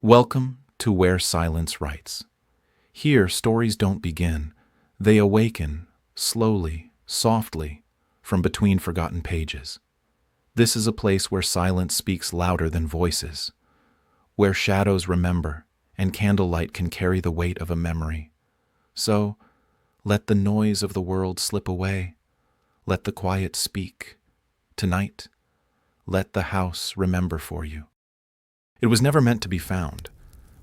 Welcome to Where Silence Writes. Here, stories don't begin. They awaken, slowly, softly, from between forgotten pages. This is a place where silence speaks louder than voices, where shadows remember, and candlelight can carry the weight of a memory. So, let the noise of the world slip away. Let the quiet speak. Tonight, let the house remember for you. It was never meant to be found.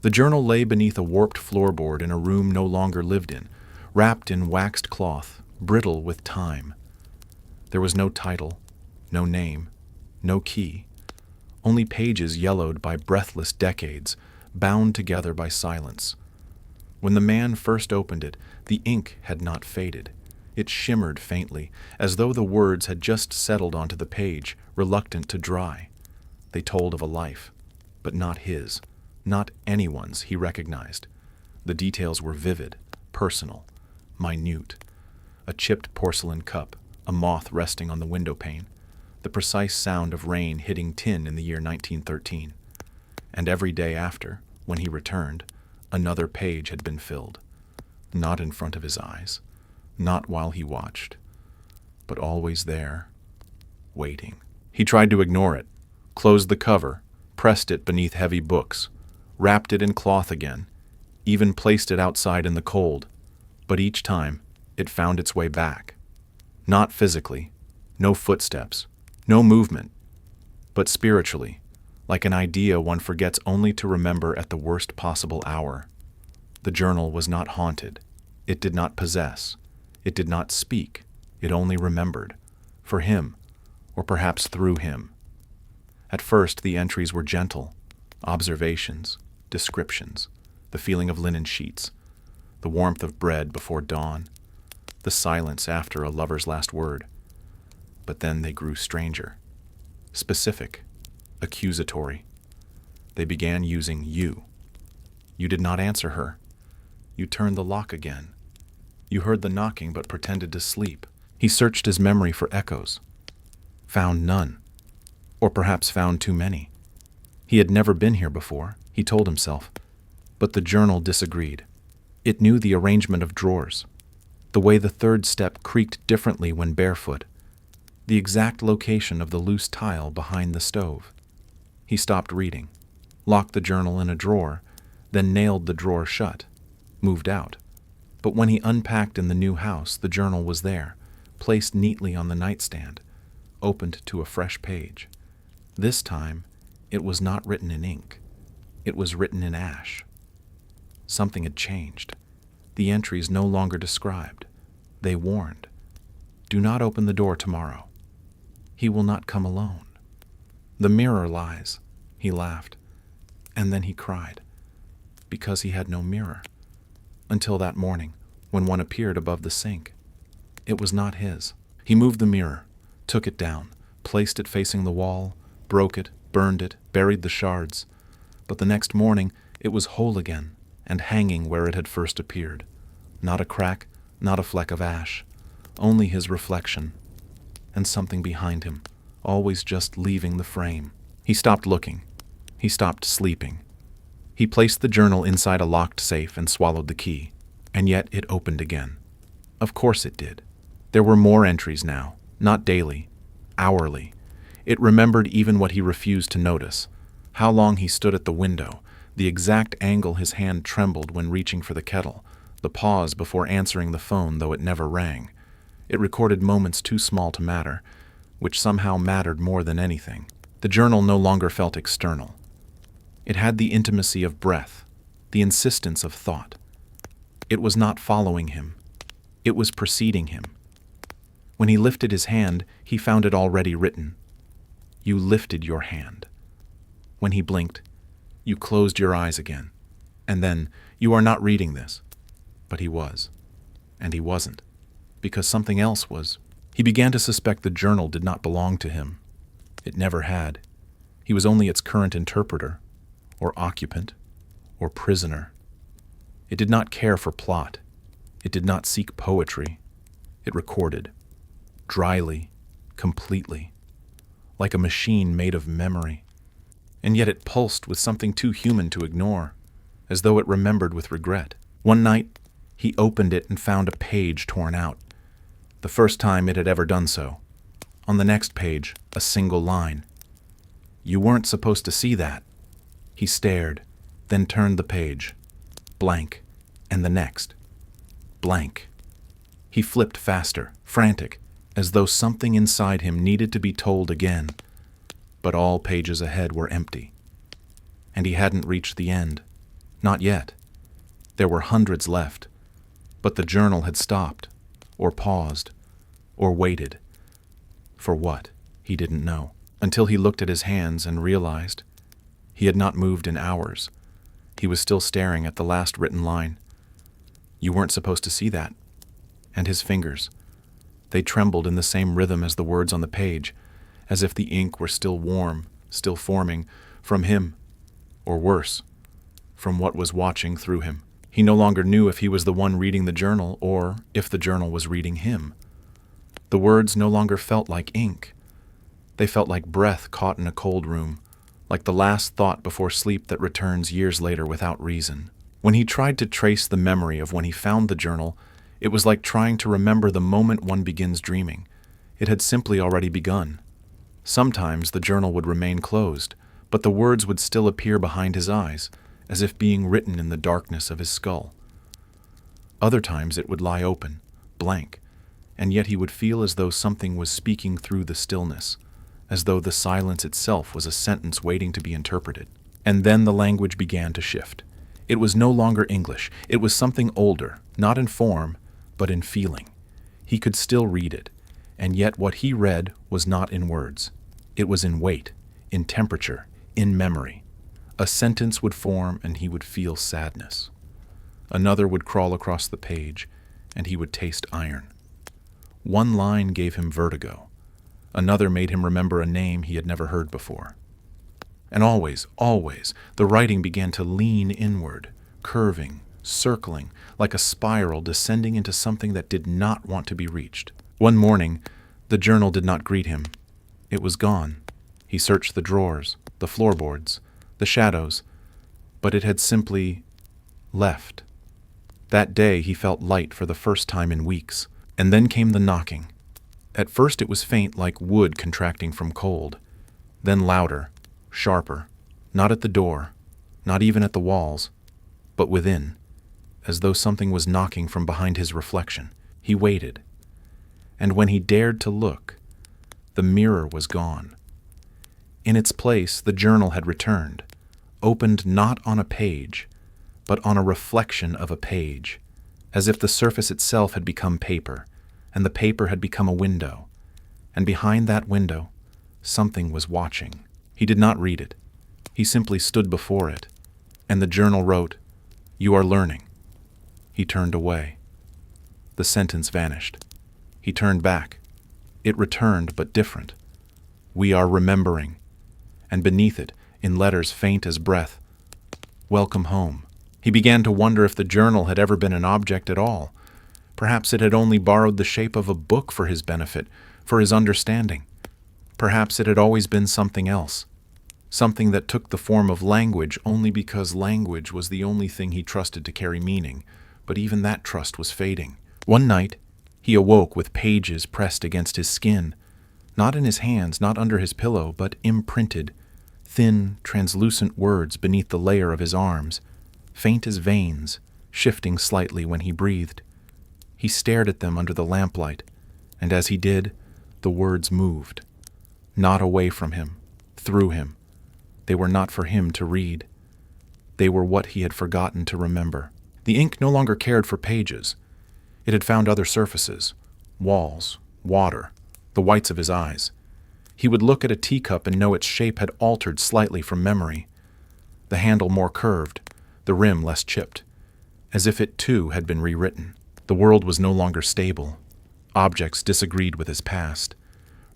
The journal lay beneath a warped floorboard in a room no longer lived in, wrapped in waxed cloth, brittle with time. There was no title, no name, no key, only pages yellowed by breathless decades, bound together by silence. When the man first opened it, the ink had not faded. It shimmered faintly, as though the words had just settled onto the page, reluctant to dry. They told of a life, but not his, not anyone's he recognized. The details were vivid, personal, minute. A chipped porcelain cup, a moth resting on the window pane, the precise sound of rain hitting tin in the year 1913. And every day after, when he returned, another page had been filled. Not in front of his eyes, not while he watched, but always there, waiting. He tried to ignore it, closed the cover, pressed it beneath heavy books, wrapped it in cloth again, even placed it outside in the cold, but each time it found its way back. Not physically, no footsteps, no movement, but spiritually, like an idea one forgets only to remember at the worst possible hour. The journal was not haunted. It did not possess. It did not speak. It only remembered, for him, or perhaps through him. At first, the entries were gentle, observations, descriptions, the feeling of linen sheets, the warmth of bread before dawn, the silence after a lover's last word. But then they grew stranger, specific, accusatory. They began using you. You did not answer her. You turned the lock again. You heard the knocking but pretended to sleep. He searched his memory for echoes, found none. Or perhaps found too many. He had never been here before, he told himself. But the journal disagreed. It knew the arrangement of drawers, the way the third step creaked differently when barefoot, the exact location of the loose tile behind the stove. He stopped reading, locked the journal in a drawer, then nailed the drawer shut, moved out. But when he unpacked in the new house, the journal was there, placed neatly on the nightstand, opened to a fresh page. This time, it was not written in ink. It was written in ash. Something had changed. The entries no longer described. They warned. Do not open the door tomorrow. He will not come alone. The mirror lies, he laughed. And then he cried, because he had no mirror. Until that morning, when one appeared above the sink. It was not his. He moved the mirror, took it down, placed it facing the wall, broke it, burned it, buried the shards. But the next morning, it was whole again, and hanging where it had first appeared. Not a crack, not a fleck of ash, only his reflection, and something behind him, always just leaving the frame. He stopped looking. He stopped sleeping. He placed the journal inside a locked safe and swallowed the key, and yet it opened again. Of course it did. There were more entries now, not daily, hourly. It remembered even what he refused to notice, how long he stood at the window, the exact angle his hand trembled when reaching for the kettle, the pause before answering the phone though it never rang. It recorded moments too small to matter, which somehow mattered more than anything. The journal no longer felt external. It had the intimacy of breath, the insistence of thought. It was not following him. It was preceding him. When he lifted his hand, he found it already written. You lifted your hand. When he blinked, you closed your eyes again. And then, you are not reading this. But he was. And he wasn't. Because something else was. He began to suspect the journal did not belong to him. It never had. He was only its current interpreter, or occupant, or prisoner. It did not care for plot. It did not seek poetry. It recorded. Dryly, completely. Like a machine made of memory. and yet it pulsed with something too human to ignore, as though it remembered with regret. One night, he opened it and found a page torn out, the first time it had ever done so. On the next page, a single line. "You weren't supposed to see that." He stared, then turned the page. Blank, and the next. Blank. He flipped faster, frantic, as though something inside him needed to be told again. But all pages ahead were empty. And he hadn't reached the end. Not yet. There were hundreds left. But the journal had stopped, or paused, or waited. For what? He didn't know, until he looked at his hands and realized he had not moved in hours. He was still staring at the last written line. "You weren't supposed to see that." And his fingers. They trembled in the same rhythm as the words on the page, as if the ink were still warm, still forming, from him, or worse, from what was watching through him. He no longer knew if he was the one reading the journal or if the journal was reading him. The words no longer felt like ink. They felt like breath caught in a cold room, like the last thought before sleep that returns years later without reason. When he tried to trace the memory of when he found the journal, it was like trying to remember the moment one begins dreaming. It had simply already begun. Sometimes the journal would remain closed, but the words would still appear behind his eyes, as if being written in the darkness of his skull. Other times it would lie open, blank, and yet he would feel as though something was speaking through the stillness, as though the silence itself was a sentence waiting to be interpreted. And then the language began to shift. It was no longer English. It was something older, not in form, but in feeling. He could still read it, and yet what he read was not in words. It was in weight, in temperature, in memory. A sentence would form and he would feel sadness. Another would crawl across the page and he would taste iron. One line gave him vertigo. Another made him remember a name he had never heard before. And always, the writing began to lean inward, curving, circling, like a spiral descending into something that did not want to be reached. One morning, the journal did not greet him. It was gone. He searched the drawers, the floorboards, the shadows, but it had simply left. That day he felt light for the first time in weeks, and then came the knocking. At first it was faint like wood contracting from cold, then louder, sharper, not at the door, not even at the walls, but within, as though something was knocking from behind his reflection. He waited, and when he dared to look, the mirror was gone. In its place, the journal had returned, opened not on a page, but on a reflection of a page, as if the surface itself had become paper, and the paper had become a window, and behind that window, something was watching. He did not read it. He simply stood before it, and the journal wrote, "You are learning." He turned away. The sentence vanished. He turned back. It returned, but different. "We are remembering." And beneath it, in letters faint as breath, "Welcome home." He began to wonder if the journal had ever been an object at all. Perhaps it had only borrowed the shape of a book for his benefit, for his understanding. Perhaps it had always been something else, something that took the form of language only because language was the only thing he trusted to carry meaning, but even that trust was fading. One night, he awoke with pages pressed against his skin, not in his hands, not under his pillow, but imprinted, thin, translucent words beneath the layer of his arms, faint as veins, shifting slightly when he breathed. He stared at them under the lamplight, and as he did, the words moved. Not away from him, through him. They were not for him to read. They were what he had forgotten to remember. The ink no longer cared for pages. It had found other surfaces, walls, water, the whites of his eyes. He would look at a teacup and know its shape had altered slightly from memory. The handle more curved, the rim less chipped, as if it too had been rewritten. The world was no longer stable. Objects disagreed with his past.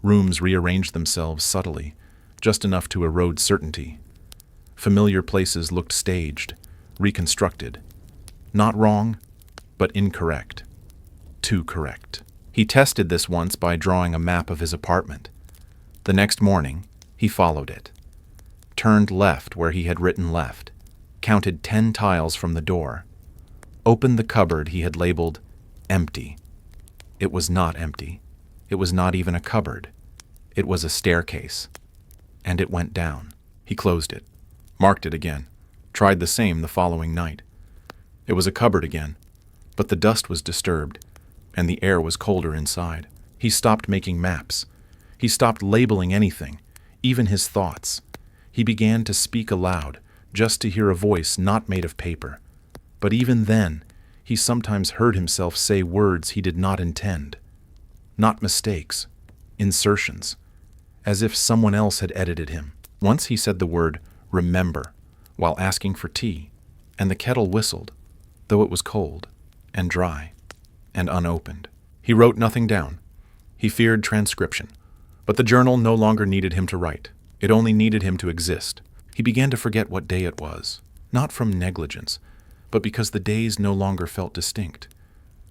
Rooms rearranged themselves subtly, just enough to erode certainty. Familiar places looked staged, reconstructed. Not wrong, but incorrect. Too correct. He tested this once by drawing a map of his apartment. The next morning, he followed it. turned left where he had written left, counted 10 tiles from the door, opened the cupboard he had labeled empty. It was not empty. It was not even a cupboard. It was a staircase. And it went down. He closed it, marked it again, tried the same the following night. It was a cupboard again, but the dust was disturbed, and the air was colder inside. He stopped making maps. He stopped labeling anything, even his thoughts. He began to speak aloud, just to hear a voice not made of paper. But even then, he sometimes heard himself say words he did not intend. Not mistakes, insertions, as if someone else had edited him. Once he said the word remember while asking for tea, and the kettle whistled, though it was cold and dry and unopened. He wrote nothing down. He feared transcription, but the journal no longer needed him to write. It only needed him to exist. He began to forget what day it was, not from negligence, but because the days no longer felt distinct.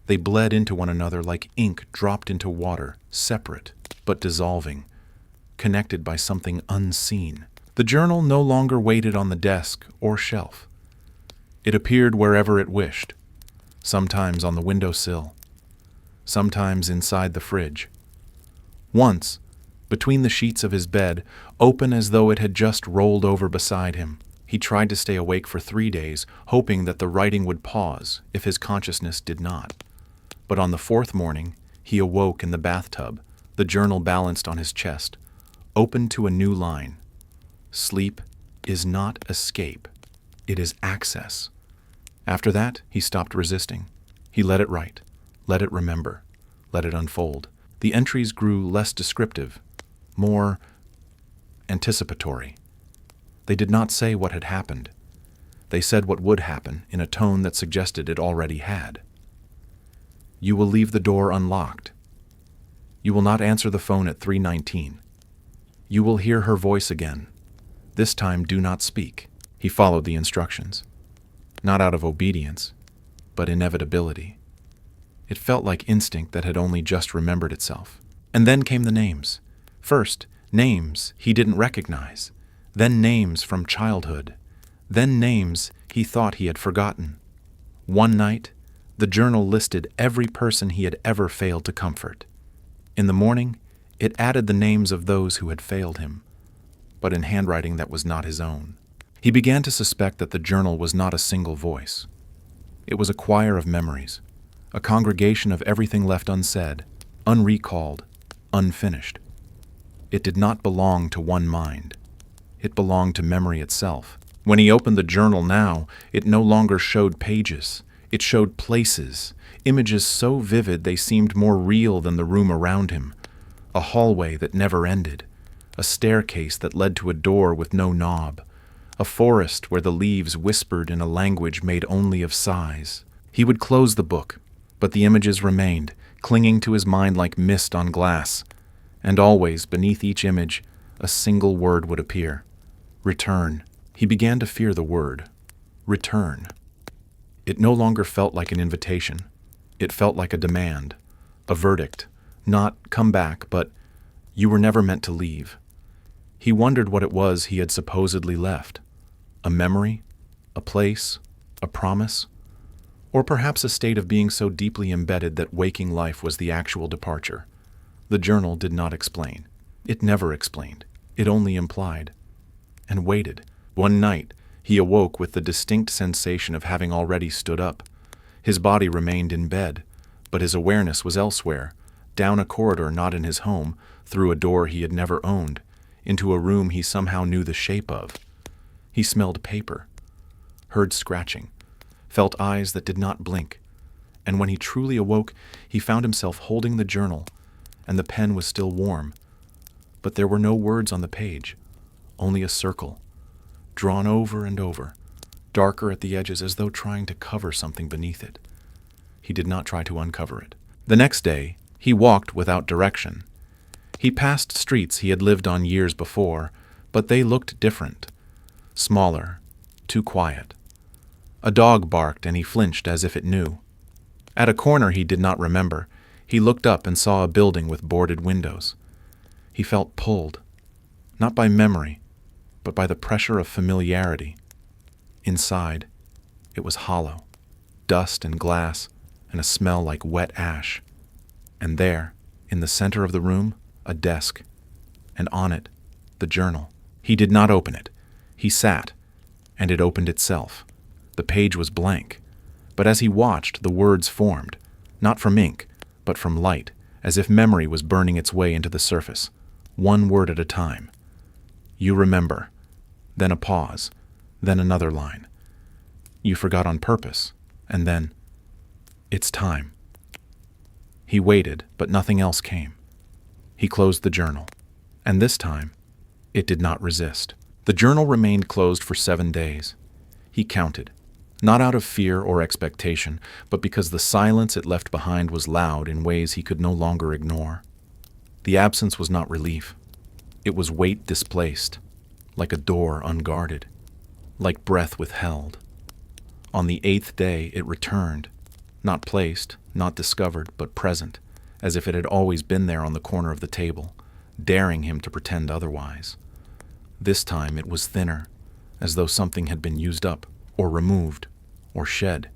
They bled into one another like ink dropped into water, separate but dissolving, connected by something unseen. The journal no longer waited on the desk or shelf. It appeared wherever it wished, sometimes on the windowsill, sometimes inside the fridge. Once, between the sheets of his bed, open as though it had just rolled over beside him. He tried to stay awake for 3 days, hoping that the writing would pause if his consciousness did not. But on the 4th morning, he awoke in the bathtub, the journal balanced on his chest, open to a new line. Sleep is not escape. It is access. After that, he stopped resisting. He let it write, let it remember, let it unfold. The entries grew less descriptive, more anticipatory. They did not say what had happened. They said what would happen in a tone that suggested it already had. You will leave the door unlocked. You will not answer the phone at 3:19. You will hear her voice again. This time do not speak. He followed the instructions, not out of obedience, but inevitability. It felt like instinct that had only just remembered itself. And then came the names. First, names he didn't recognize. Then names from childhood. Then names he thought he had forgotten. One night, the journal listed every person he had ever failed to comfort. In the morning, it added the names of those who had failed him, but in handwriting that was not his own. He began to suspect that the journal was not a single voice. It was a choir of memories, a congregation of everything left unsaid, unrecalled, unfinished. It did not belong to one mind. It belonged to memory itself. When he opened the journal now, it no longer showed pages. It showed places, images so vivid they seemed more real than the room around him. A hallway that never ended, a staircase that led to a door with no knob, a forest where the leaves whispered in a language made only of sighs. He would close the book, but the images remained, clinging to his mind like mist on glass. And always, beneath each image, a single word would appear. Return. He began to fear the word. Return. It no longer felt like an invitation. It felt like a demand, a verdict. Not come back, but you were never meant to leave. He wondered what it was he had supposedly left. A memory? A place? A promise? Or perhaps a state of being so deeply embedded that waking life was the actual departure. The journal did not explain. It never explained. It only implied. And waited. One night, he awoke with the distinct sensation of having already stood up. His body remained in bed, but his awareness was elsewhere, down a corridor not in his home, through a door he had never owned, into a room he somehow knew the shape of. He smelled paper, heard scratching, felt eyes that did not blink, and when he truly awoke, he found himself holding the journal, and the pen was still warm. But there were no words on the page, only a circle, drawn over and over, darker at the edges as though trying to cover something beneath it. He did not try to uncover it. The next day, he walked without direction. He passed streets he had lived on years before, but they looked different. Smaller, too quiet. A dog barked and he flinched as if it knew. At a corner he did not remember, he looked up and saw a building with boarded windows. He felt pulled, not by memory, but by the pressure of familiarity. Inside, it was hollow, dust and glass, and a smell like wet ash. And there, in the center of the room, a desk, and on it, the journal. He did not open it. He sat, and it opened itself. The page was blank, but as he watched, the words formed, not from ink, but from light, as if memory was burning its way into the surface, one word at a time. You remember. Then a pause, then another line. You forgot on purpose, and then, it's time. He waited, but nothing else came. He closed the journal, and this time, it did not resist. The journal remained closed for 7 days. He counted, not out of fear or expectation, but because the silence it left behind was loud in ways he could no longer ignore. The absence was not relief. It was weight displaced, like a door unguarded, like breath withheld. On the 8th day it returned, not placed, not discovered, but present, as if it had always been there on the corner of the table, daring him to pretend otherwise. This time it was thinner, as though something had been used up, or removed, or shed.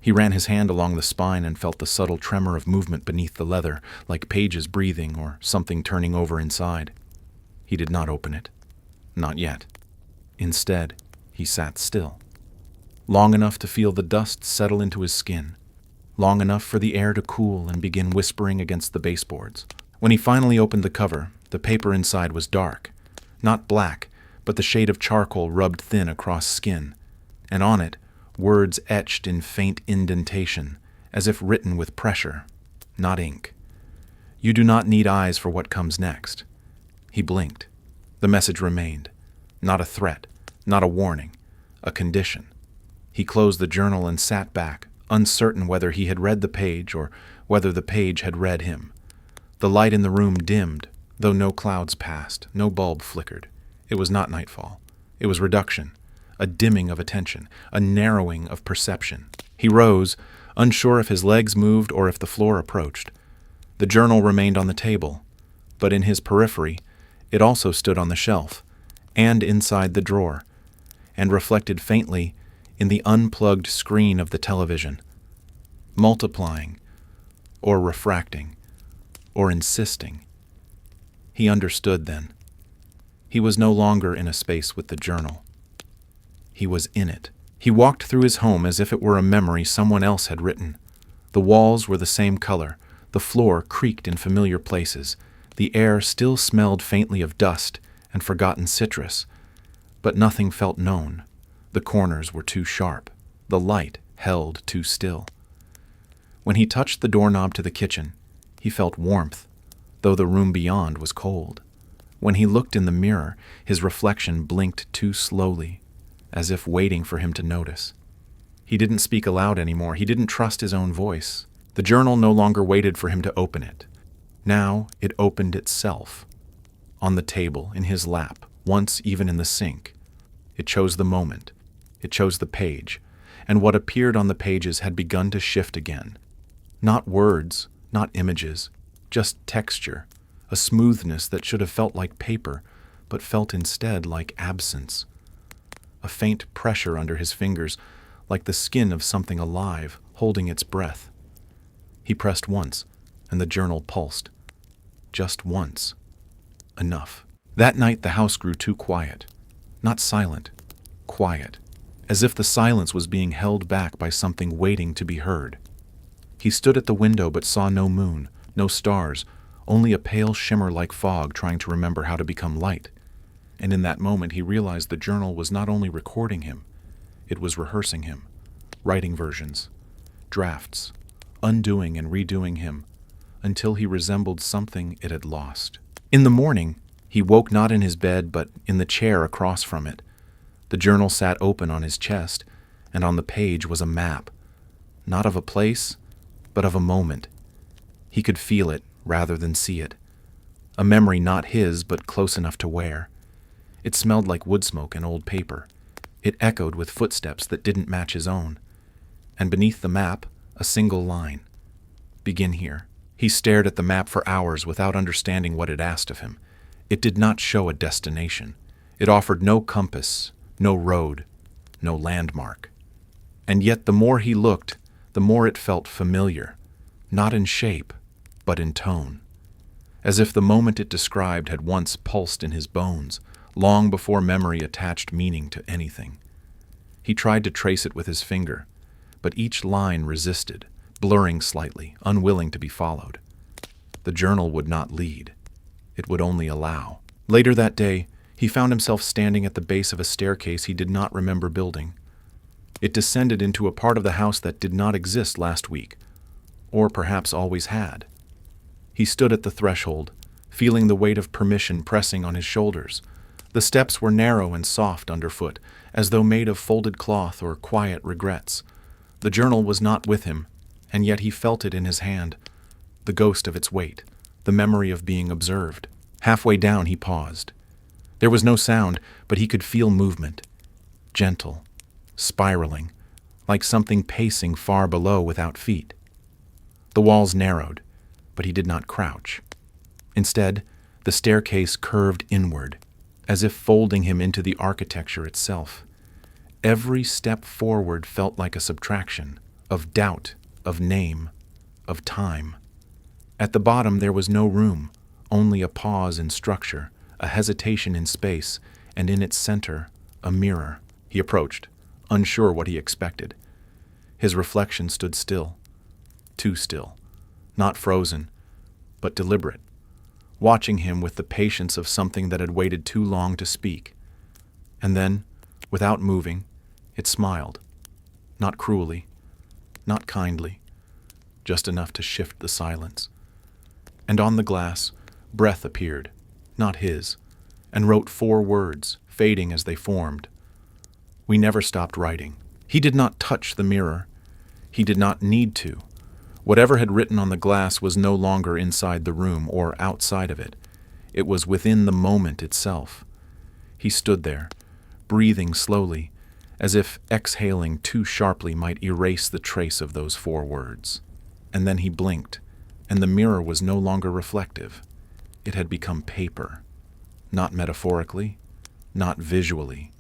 He ran his hand along the spine and felt the subtle tremor of movement beneath the leather, like pages breathing or something turning over inside. He did not open it. Not yet. Instead, he sat still. Long enough to feel the dust settle into his skin. Long enough for the air to cool and begin whispering against the baseboards. When he finally opened the cover, the paper inside was dark. Not black, but the shade of charcoal rubbed thin across skin. And on it, words etched in faint indentation, as if written with pressure, not ink. You do not need eyes for what comes next. He blinked. The message remained. Not a threat, not a warning, a condition. He closed the journal and sat back, uncertain whether he had read the page or whether the page had read him. The light in the room dimmed, though no clouds passed, no bulb flickered. It was not nightfall. It was reduction, a dimming of attention, a narrowing of perception. He rose, unsure if his legs moved or if the floor approached. The journal remained on the table, but in his periphery, it also stood on the shelf, and inside the drawer, and reflected faintly in the unplugged screen of the television, multiplying, or refracting, or insisting. He understood then. He was no longer in a space with the journal. He was in it. He walked through his home as if it were a memory someone else had written. The walls were the same color. The floor creaked in familiar places. The air still smelled faintly of dust and forgotten citrus, but nothing felt known. The corners were too sharp. The light held too still. When he touched the doorknob to the kitchen, he felt warmth, though the room beyond was cold. When he looked in the mirror, his reflection blinked too slowly, as if waiting for him to notice. He didn't speak aloud anymore. He didn't trust his own voice. The journal no longer waited for him to open it. Now it opened itself. On the table, in his lap, once even in the sink. It chose the moment. It chose the page. And what appeared on the pages had begun to shift again. Not words, not images, just texture. A smoothness that should have felt like paper, but felt instead like absence. A faint pressure under his fingers, like the skin of something alive, holding its breath. He pressed once, and the journal pulsed. Just once. Enough. That night the house grew too quiet. Not silent. Quiet. As if the silence was being held back by something waiting to be heard. He stood at the window but saw no moon, no stars, only a pale shimmer like fog trying to remember how to become light. And in that moment he realized the journal was not only recording him, it was rehearsing him, writing versions, drafts, undoing and redoing him, until he resembled something it had lost. In the morning, he woke not in his bed but in the chair across from it. The journal sat open on his chest, and on the page was a map, not of a place, but of a moment. He could feel it rather than see it. A memory not his, but close enough to wear. It smelled like wood smoke and old paper. It echoed with footsteps that didn't match his own. And beneath the map, a single line. Begin here. He stared at the map for hours without understanding what it asked of him. It did not show a destination. It offered no compass, no road, no landmark. And yet the more he looked, the more it felt familiar, not in shape, but in tone, as if the moment it described had once pulsed in his bones, long before memory attached meaning to anything. He tried to trace it with his finger, but each line resisted, blurring slightly, unwilling to be followed. The journal would not lead. It would only allow. Later that day, he found himself standing at the base of a staircase he did not remember building. It descended into a part of the house that did not exist last week, or perhaps always had. He stood at the threshold, feeling the weight of permission pressing on his shoulders. The steps were narrow and soft underfoot, as though made of folded cloth or quiet regrets. The journal was not with him, and yet he felt it in his hand, the ghost of its weight, the memory of being observed. Halfway down he paused. There was no sound, but he could feel movement, gentle, spiraling, like something pacing far below without feet. The walls narrowed, but he did not crouch. Instead, the staircase curved inward, as if folding him into the architecture itself. Every step forward felt like a subtraction, of doubt, of name, of time. At the bottom there was no room, only a pause in structure, a hesitation in space, and in its center, a mirror. He approached, unsure what he expected. His reflection stood still, too still, not frozen, but deliberate, watching him with the patience of something that had waited too long to speak. And then, without moving, it smiled, not cruelly, not kindly, just enough to shift the silence. And on the glass, breath appeared, not his, and wrote 4 words, fading as they formed. We never stopped writing. He did not touch the mirror. He did not need to. Whatever had written on the glass was no longer inside the room or outside of it. It was within the moment itself. He stood there, breathing slowly, as if exhaling too sharply might erase the trace of those 4 words. And then he blinked, and the mirror was no longer reflective. It had become paper, not metaphorically, not visually,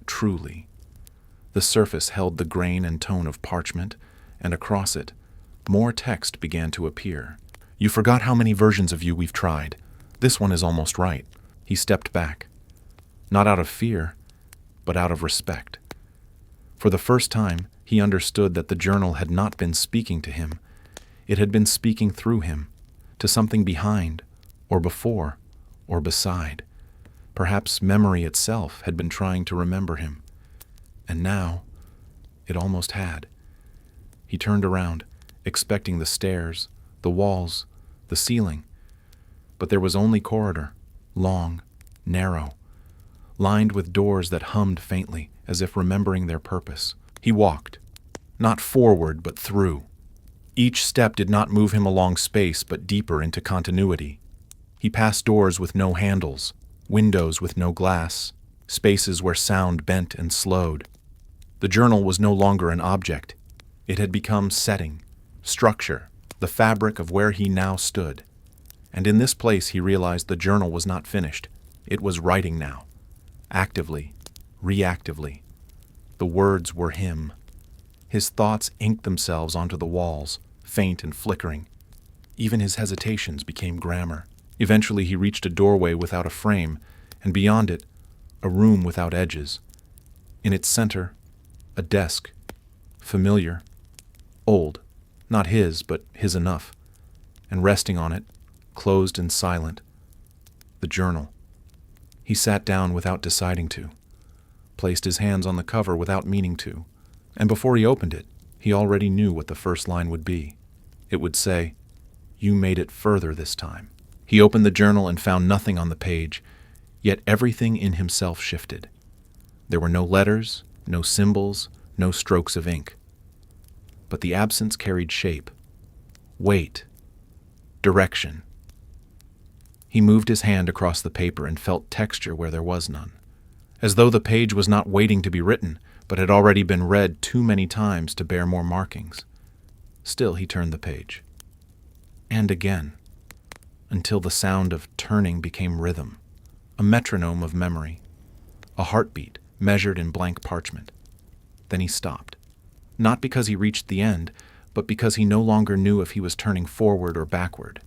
truly. The surface held the grain and tone of parchment, and across it, more text began to appear. You forgot how many versions of you we've tried. This one is almost right. He stepped back, not out of fear, but out of respect. For the first time, he understood that the journal had not been speaking to him. It had been speaking through him, to something behind, or before, or beside. Perhaps memory itself had been trying to remember him. And now, it almost had. He turned around, expecting the stairs, the walls, the ceiling. But there was only corridor, long, narrow, lined with doors that hummed faintly, as if remembering their purpose. He walked, not forward, but through. Each step did not move him along space, but deeper into continuity. He passed doors with no handles, windows with no glass, spaces where sound bent and slowed. The journal was no longer an object. It had become setting, structure, the fabric of where he now stood. And in this place he realized the journal was not finished. It was writing now, actively, reactively. The words were him. His thoughts inked themselves onto the walls, faint and flickering. Even his hesitations became grammar. Eventually he reached a doorway without a frame, and beyond it, a room without edges. In its center, a desk, familiar, old, not his, but his enough, and resting on it, closed and silent, the journal. He sat down without deciding to, placed his hands on the cover without meaning to, and before he opened it, he already knew what the first line would be. It would say, "You made it further this time." He opened the journal and found nothing on the page, yet everything in himself shifted. There were no letters, no symbols, no strokes of ink. But the absence carried shape, weight, direction. He moved his hand across the paper and felt texture where there was none, as though the page was not waiting to be written, but had already been read too many times to bear more markings. Still he turned the page. And again, until the sound of turning became rhythm, a metronome of memory. a heartbeat measured in blank parchment. Then he stopped. Not because he reached the end, but because he no longer knew if he was turning forward or backward.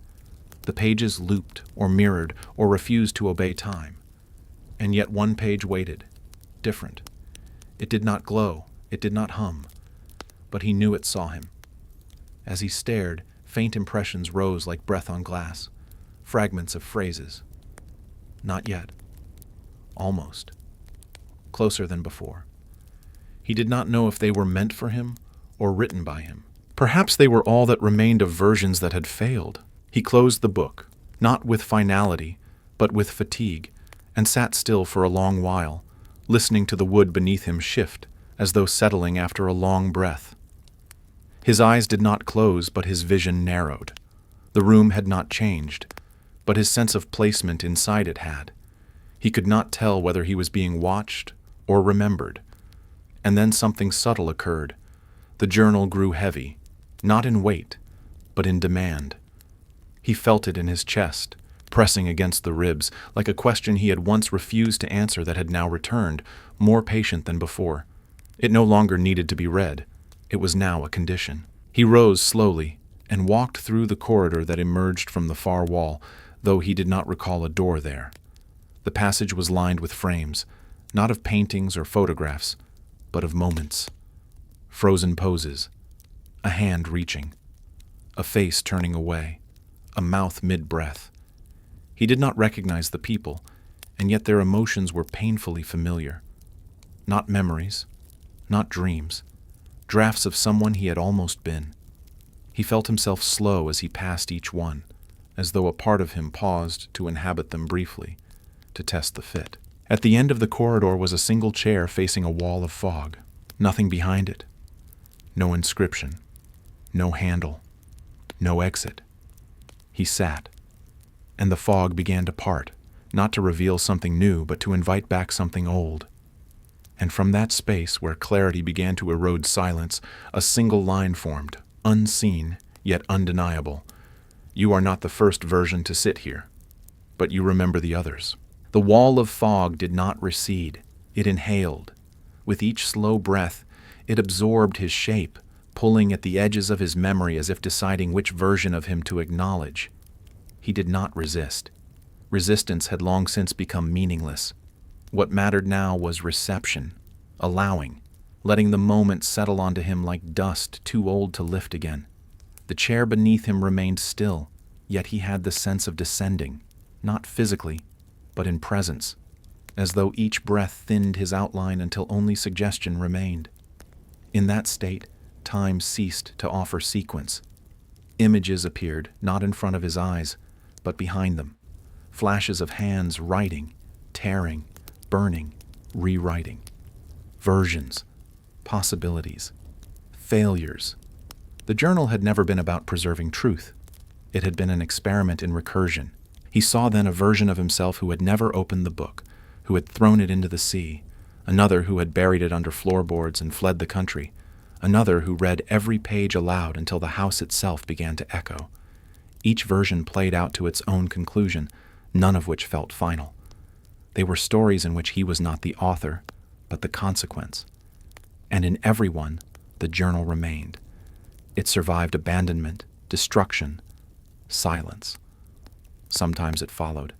The pages looped or mirrored or refused to obey time. And yet one page waited, different. It did not glow, it did not hum, but he knew it saw him. As he stared, faint impressions rose like breath on glass, fragments of phrases. Not yet. Almost. Closer than before. He did not know if they were meant for him or written by him. Perhaps they were all that remained of versions that had failed. He closed the book, not with finality, but with fatigue, and sat still for a long while, listening to the wood beneath him shift, as though settling after a long breath. His eyes did not close, but his vision narrowed. The room had not changed, but his sense of placement inside it had. He could not tell whether he was being watched or remembered. And then something subtle occurred. The journal grew heavy, not in weight, but in demand. He felt it in his chest, pressing against the ribs, like a question he had once refused to answer that had now returned, more patient than before. It no longer needed to be read. It was now a condition. He rose slowly and walked through the corridor that emerged from the far wall, though he did not recall a door there. The passage was lined with frames, not of paintings or photographs, but of moments. Frozen poses, a hand reaching, a face turning away, a mouth mid-breath. He did not recognize the people, and yet their emotions were painfully familiar. Not memories, not dreams, drafts of someone he had almost been. He felt himself slow as he passed each one, as though a part of him paused to inhabit them briefly, to test the fit. At the end of the corridor was a single chair facing a wall of fog. Nothing behind it. No inscription. No handle. No exit. He sat, and the fog began to part, not to reveal something new, but to invite back something old. And from that space where clarity began to erode silence, a single line formed, unseen, yet undeniable. You are not the first version to sit here, but you remember the others. The wall of fog did not recede. It inhaled. With each slow breath, it absorbed his shape, pulling at the edges of his memory as if deciding which version of him to acknowledge. He did not resist. Resistance had long since become meaningless. What mattered now was reception, allowing, letting the moment settle onto him like dust too old to lift again. The chair beneath him remained still, yet he had the sense of descending, not physically, but in presence, as though each breath thinned his outline until only suggestion remained. In that state, time ceased to offer sequence. Images appeared, not in front of his eyes, but behind them. Flashes of hands writing, tearing, burning, rewriting. Versions, possibilities, failures. The journal had never been about preserving truth. It had been an experiment in recursion. He saw then a version of himself who had never opened the book, who had thrown it into the sea, another who had buried it under floorboards and fled the country, another who read every page aloud until the house itself began to echo. Each version played out to its own conclusion, none of which felt final. They were stories in which he was not the author, but the consequence. And in every one, the journal remained. It survived abandonment, destruction, silence. Sometimes it followed.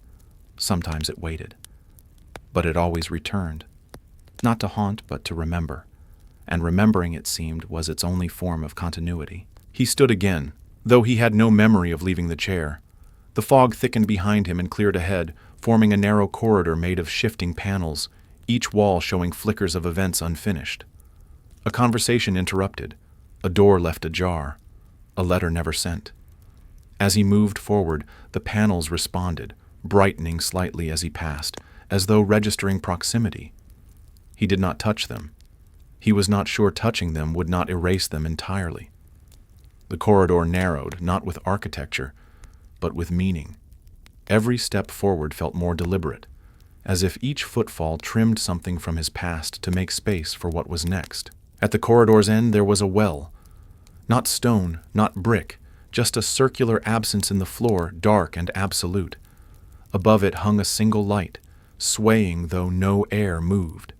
Sometimes it waited. But it always returned. Not to haunt, but to remember. And remembering, it seemed, was its only form of continuity. He stood again, though he had no memory of leaving the chair. The fog thickened behind him and cleared ahead, forming a narrow corridor made of shifting panels, each wall showing flickers of events unfinished. A conversation interrupted. A door left ajar. A letter never sent. As he moved forward, the panels responded, brightening slightly as he passed, as though registering proximity. He did not touch them. He was not sure touching them would not erase them entirely. The corridor narrowed, not with architecture, but with meaning. Every step forward felt more deliberate, as if each footfall trimmed something from his past to make space for what was next. At the corridor's end there was a well. Not stone, not brick, just a circular absence in the floor, dark and absolute. Above it hung a single light, swaying though no air moved.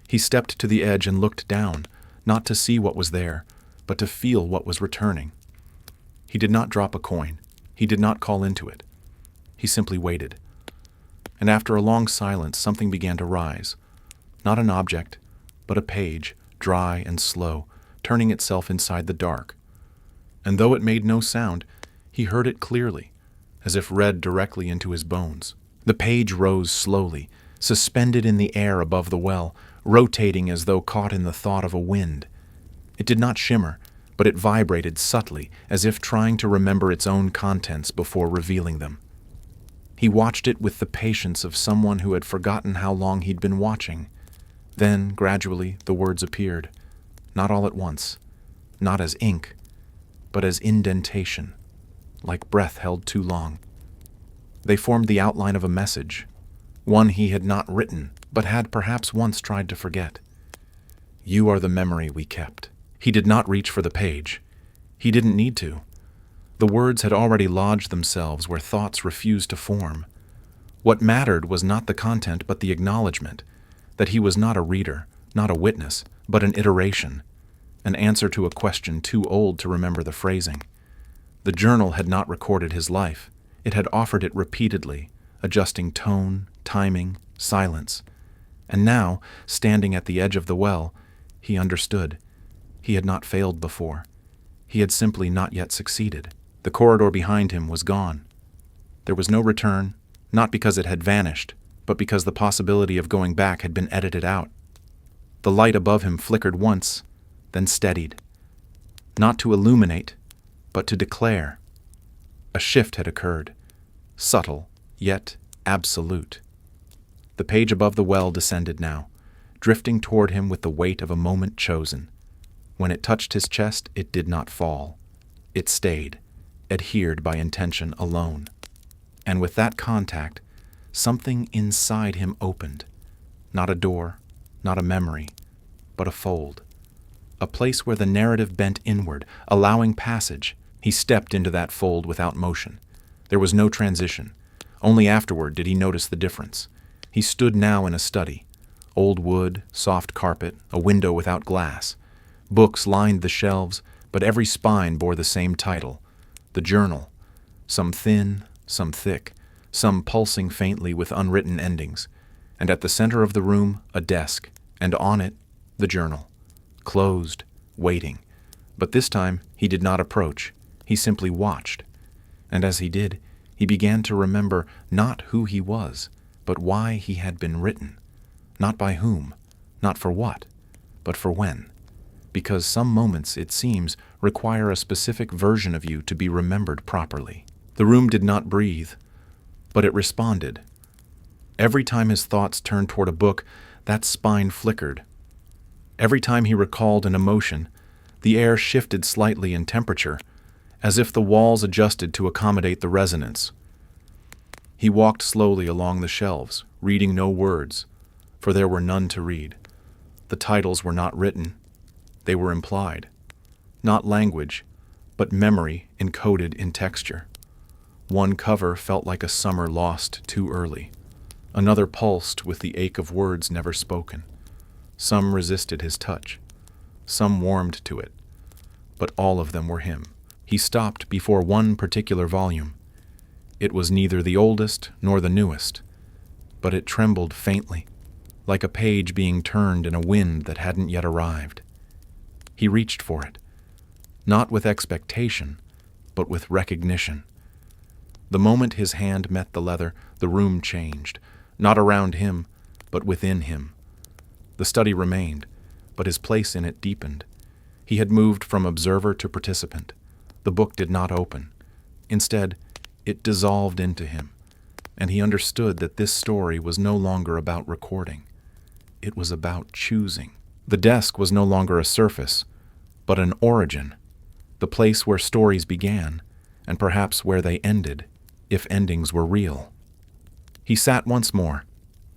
He stepped to the edge and looked down, not to see what was there, but to feel what was returning. He did not drop a coin. He did not call into it. He simply waited. And after a long silence, something began to rise. Not an object, but a page, dry and slow, turning itself inside the dark. And though it made no sound, he heard it clearly, as if read directly into his bones. The page rose slowly, suspended in the air above the well, rotating as though caught in the thought of a wind. It did not shimmer, but it vibrated subtly, as if trying to remember its own contents before revealing them. He watched it with the patience of someone who had forgotten how long he'd been watching. Then, gradually, the words appeared, not all at once, not as ink, but as indentation, like breath held too long. They formed the outline of a message, one he had not written, but had perhaps once tried to forget. You are the memory we kept. He did not reach for the page. He didn't need to. The words had already lodged themselves where thoughts refused to form. What mattered was not the content but the acknowledgement that he was not a reader, not a witness, but an iteration, an answer to a question too old to remember the phrasing. The journal had not recorded his life. It had offered it repeatedly, adjusting tone, timing, silence. And now, standing at the edge of the well, he understood. He had not failed before. He had simply not yet succeeded. The corridor behind him was gone. There was no return, not because it had vanished, but because the possibility of going back had been edited out. The light above him flickered once, then steadied. Not to illuminate, but to declare. A shift had occurred, subtle, yet absolute. The page above the well descended now, drifting toward him with the weight of a moment chosen. When it touched his chest, it did not fall. It stayed, adhered by intention alone. And with that contact, something inside him opened. Not a door, not a memory, but a fold. A place where the narrative bent inward, allowing passage. He stepped into that fold without motion. There was no transition. Only afterward did he notice the difference. He stood now in a study. Old wood, soft carpet, a window without glass. Books lined the shelves, but every spine bore the same title, the journal. Some thin, some thick, some pulsing faintly with unwritten endings. And at the center of the room, a desk, and on it, the journal. Closed, waiting. But this time, he did not approach. He simply watched. And as he did, he began to remember not who he was, but why he had been written. Not by whom, not for what, but for when. Because some moments, it seems, require a specific version of you to be remembered properly. The room did not breathe, but it responded. Every time his thoughts turned toward a book, that spine flickered. Every time he recalled an emotion, the air shifted slightly in temperature, as if the walls adjusted to accommodate the resonance. He walked slowly along the shelves, reading no words, for there were none to read. The titles were not written. They were implied. Not language, but memory encoded in texture. One cover felt like a summer lost too early. Another pulsed with the ache of words never spoken. Some resisted his touch. Some warmed to it. But all of them were him. He stopped before one particular volume. It was neither the oldest nor the newest, but it trembled faintly, like a page being turned in a wind that hadn't yet arrived. He reached for it, not with expectation, but with recognition. The moment his hand met the leather, the room changed, not around him, but within him. The study remained, but his place in it deepened. He had moved from observer to participant. The book did not open. Instead, it dissolved into him, and he understood that this story was no longer about recording. It was about choosing. The desk was no longer a surface, but an origin, the place where stories began, and perhaps where they ended, if endings were real. He sat once more,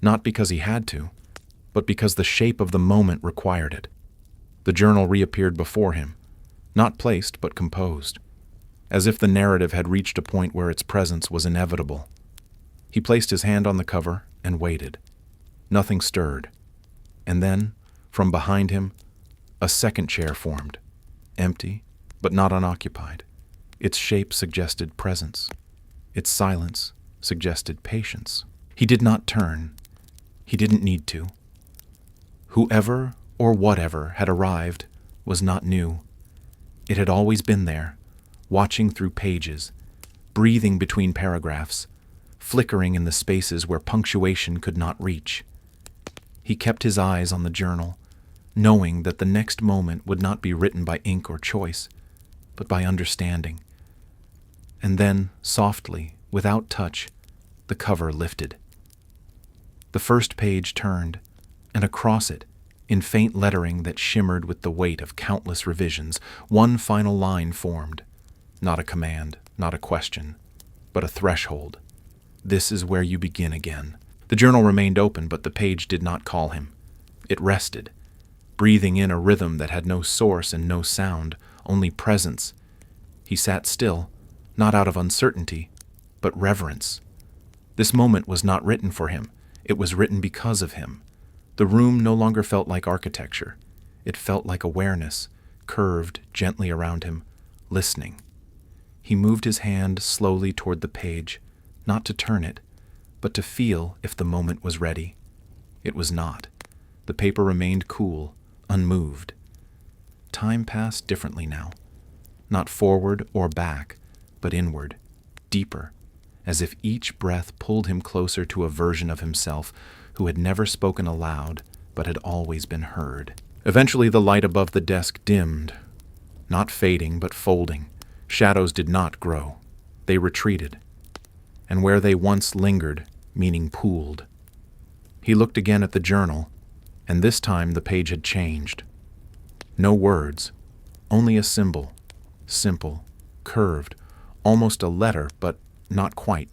not because he had to, but because the shape of the moment required it. The journal reappeared before him, not placed but composed, as if the narrative had reached a point where its presence was inevitable. He placed his hand on the cover and waited. Nothing stirred. And then, from behind him, a second chair formed, empty, but not unoccupied. Its shape suggested presence. Its silence suggested patience. He did not turn. He didn't need to. Whoever or whatever had arrived was not new. It had always been there, watching through pages, breathing between paragraphs, flickering in the spaces where punctuation could not reach. He kept his eyes on the journal, knowing that the next moment would not be written by ink or choice, but by understanding. And then, softly, without touch, the cover lifted. The first page turned, and across it, in faint lettering that shimmered with the weight of countless revisions, one final line formed. Not a command, not a question, but a threshold. This is where you begin again. The journal remained open, but the page did not call him. It rested, breathing in a rhythm that had no source and no sound, only presence. He sat still, not out of uncertainty, but reverence. This moment was not written for him. It was written because of him. The room no longer felt like architecture. It felt like awareness, curved gently around him, listening. He moved his hand slowly toward the page, not to turn it, but to feel if the moment was ready. It was not. The paper remained cool, unmoved. Time passed differently now. Not forward or back, but inward, deeper, as if each breath pulled him closer to a version of himself who had never spoken aloud, but had always been heard. Eventually the light above the desk dimmed, not fading, but folding. Shadows did not grow. They retreated. And where they once lingered, meaning pooled. He looked again at the journal, and this time the page had changed. No words, only a symbol, simple, curved, almost a letter, but not quite.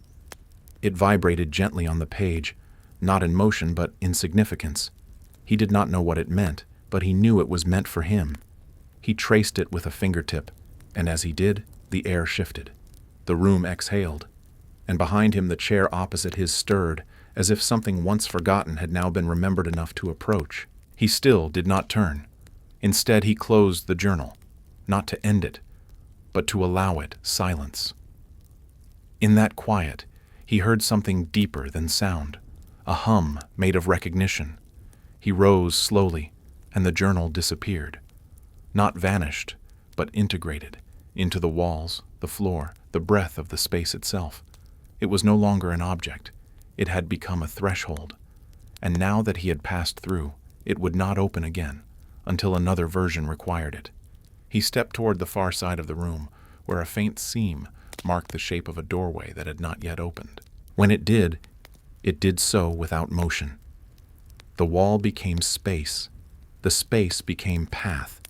It vibrated gently on the page, not in motion, but in significance. He did not know what it meant, but he knew it was meant for him. He traced it with a fingertip, and as he did, the air shifted. The room exhaled, and behind him the chair opposite his stirred, as if something once forgotten had now been remembered enough to approach. He still did not turn. Instead, he closed the journal, not to end it, but to allow it silence. In that quiet, he heard something deeper than sound, a hum made of recognition. He rose slowly, and the journal disappeared. Not vanished, but integrated into the walls, the floor, the breath of the space itself. It was no longer an object. It had become a threshold. And now that he had passed through, it would not open again, until another version required it. He stepped toward the far side of the room, where a faint seam marked the shape of a doorway that had not yet opened. When it did so without motion. The wall became space. The space became path.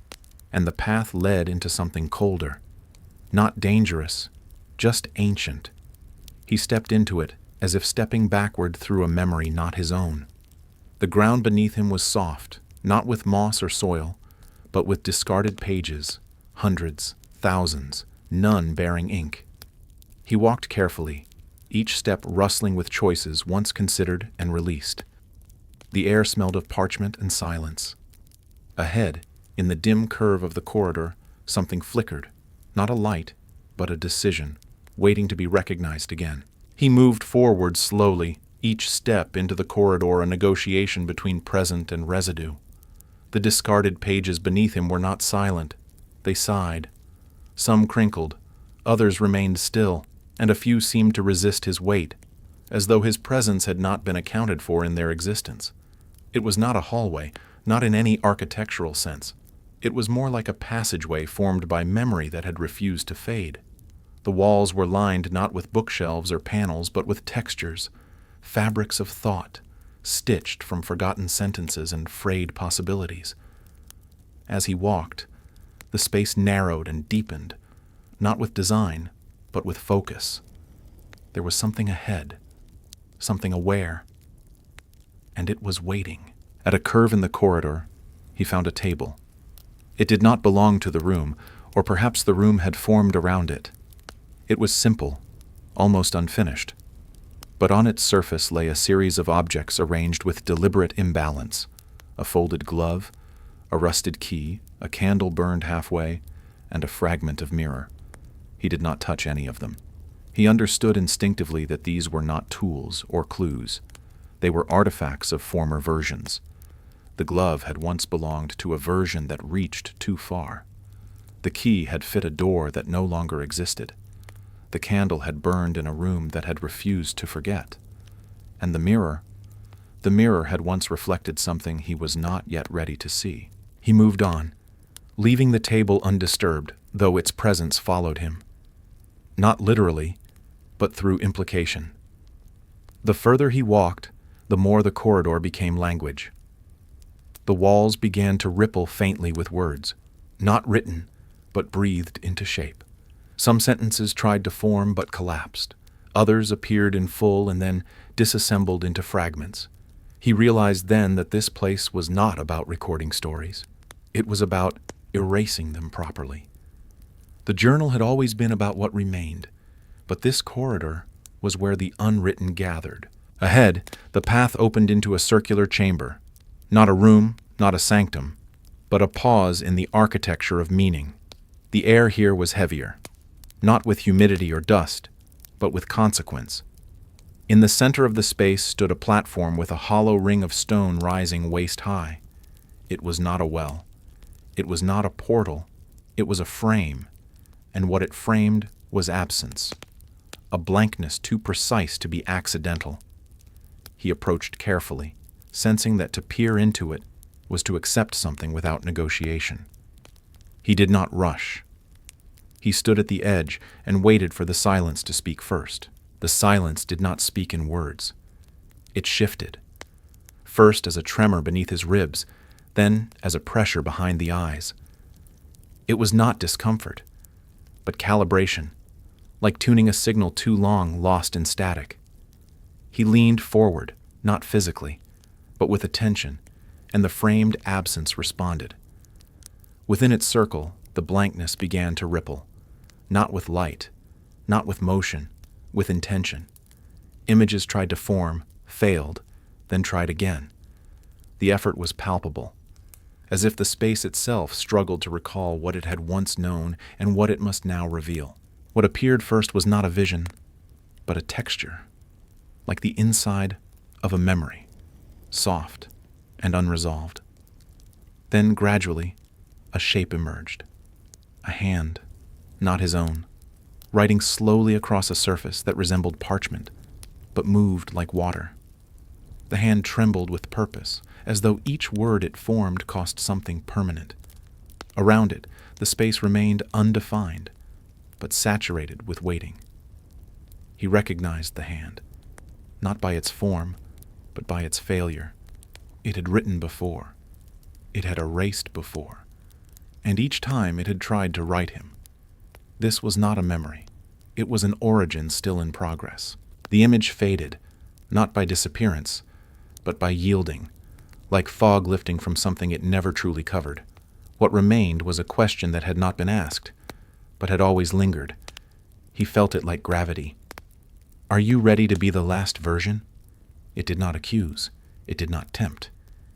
And the path led into something colder. Not dangerous, just ancient. He stepped into it, as if stepping backward through a memory not his own. The ground beneath him was soft, not with moss or soil, but with discarded pages, hundreds, thousands, none bearing ink. He walked carefully, each step rustling with choices once considered and released. The air smelled of parchment and silence. Ahead, in the dim curve of the corridor, something flickered, not a light, but a decision, waiting to be recognized again. He moved forward slowly, each step into the corridor a negotiation between present and residue. The discarded pages beneath him were not silent. They sighed. Some crinkled, others remained still, and a few seemed to resist his weight, as though his presence had not been accounted for in their existence. It was not a hallway, not in any architectural sense. It was more like a passageway formed by memory that had refused to fade. The walls were lined not with bookshelves or panels, but with textures, fabrics of thought, stitched from forgotten sentences and frayed possibilities. As he walked, the space narrowed and deepened, not with design, but with focus. There was something ahead, something aware, and it was waiting. At a curve in the corridor, he found a table. It did not belong to the room, or perhaps the room had formed around it. It was simple, almost unfinished. But on its surface lay a series of objects arranged with deliberate imbalance: a folded glove, a rusted key, a candle burned halfway, and a fragment of mirror. He did not touch any of them. He understood instinctively that these were not tools or clues. They were artifacts of former versions. The glove had once belonged to a version that reached too far. The key had fit a door that no longer existed. The candle had burned in a room that had refused to forget. And the mirror had once reflected something he was not yet ready to see. He moved on, leaving the table undisturbed, though its presence followed him. Not literally, but through implication. The further he walked, the more the corridor became language. The walls began to ripple faintly with words, not written, but breathed into shape. Some sentences tried to form but collapsed. Others appeared in full and then disassembled into fragments. He realized then that this place was not about recording stories. It was about erasing them properly. The journal had always been about what remained, but this corridor was where the unwritten gathered. Ahead, the path opened into a circular chamber. Not a room, not a sanctum, but a pause in the architecture of meaning. The air here was heavier, not with humidity or dust, but with consequence. In the center of the space stood a platform with a hollow ring of stone rising waist-high. It was not a well. It was not a portal. It was a frame, and what it framed was absence, a blankness too precise to be accidental. He approached carefully, sensing that to peer into it was to accept something without negotiation. He did not rush. He stood at the edge and waited for the silence to speak first. The silence did not speak in words. It shifted, first as a tremor beneath his ribs, then as a pressure behind the eyes. It was not discomfort, but calibration, like tuning a signal too long lost in static. He leaned forward, not physically, but with attention, and the framed absence responded. Within its circle, the blankness began to ripple, not with light, not with motion, with intention. Images tried to form, failed, then tried again. The effort was palpable, as if the space itself struggled to recall what it had once known and what it must now reveal. What appeared first was not a vision, but a texture, like the inside of a memory, soft and unresolved. Then gradually, a shape emerged. A hand, not his own, writing slowly across a surface that resembled parchment, but moved like water. The hand trembled with purpose, as though each word it formed cost something permanent. Around it, the space remained undefined, but saturated with waiting. He recognized the hand, not by its form, but by its failure. It had written before. It had erased before. And each time it had tried to write him. This was not a memory. It was an origin still in progress. The image faded, not by disappearance, but by yielding, like fog lifting from something it never truly covered. What remained was a question that had not been asked, but had always lingered. He felt it like gravity. Are you ready to be the last version? It did not accuse. It did not tempt.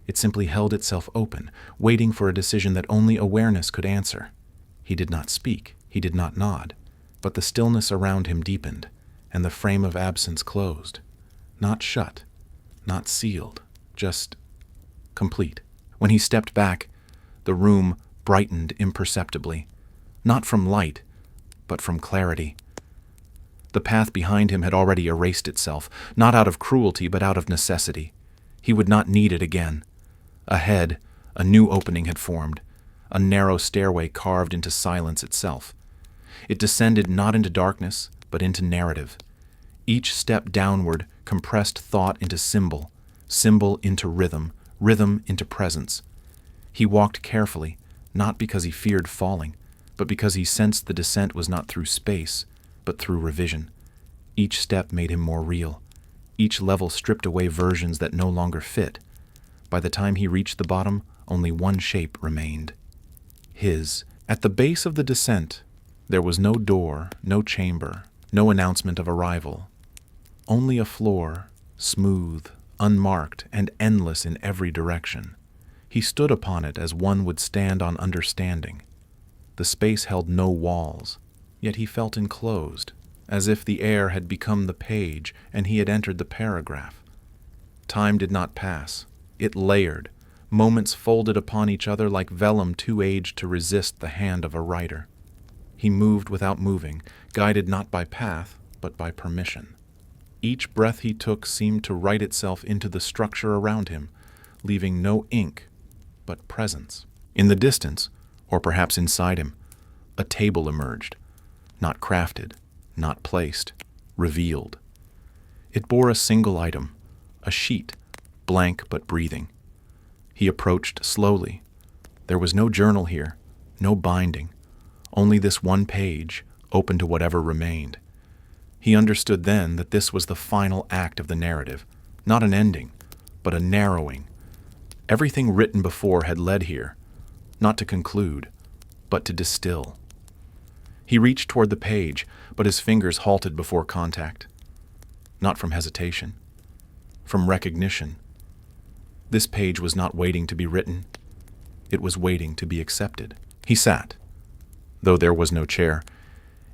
It simply held itself open, waiting for a decision that only awareness could answer. He did not speak. He did not nod. But the stillness around him deepened, and the frame of absence closed. Not shut, not sealed, just complete. When he stepped back, the room brightened imperceptibly, not from light, but from clarity. The path behind him had already erased itself, not out of cruelty, but out of necessity. He would not need it again. Ahead, a new opening had formed, a narrow stairway carved into silence itself. It descended not into darkness, but into narrative. Each step downward compressed thought into symbol, symbol into rhythm, rhythm into presence. He walked carefully, not because he feared falling, but because he sensed the descent was not through space, but through revision. Each step made him more real. Each level stripped away versions that no longer fit. By the time he reached the bottom, only one shape remained. His. At the base of the descent, there was no door, no chamber, no announcement of arrival. Only a floor, smooth, unmarked, and endless in every direction. He stood upon it as one would stand on understanding. The space held no walls, yet he felt enclosed, as if the air had become the page and he had entered the paragraph. Time did not pass. It layered, moments folded upon each other like vellum too aged to resist the hand of a writer. He moved without moving, guided not by path, but by permission. Each breath he took seemed to write itself into the structure around him, leaving no ink, but presence. In the distance, or perhaps inside him, a table emerged, not crafted, not placed, revealed. It bore a single item, a sheet, blank but breathing. He approached slowly. There was no journal here, no binding, only this one page, open to whatever remained. He understood then that this was the final act of the narrative, not an ending, but a narrowing. Everything written before had led here, not to conclude, but to distill. He reached toward the page, but his fingers halted before contact. Not from hesitation, from recognition. This page was not waiting to be written. It was waiting to be accepted. He sat, though there was no chair,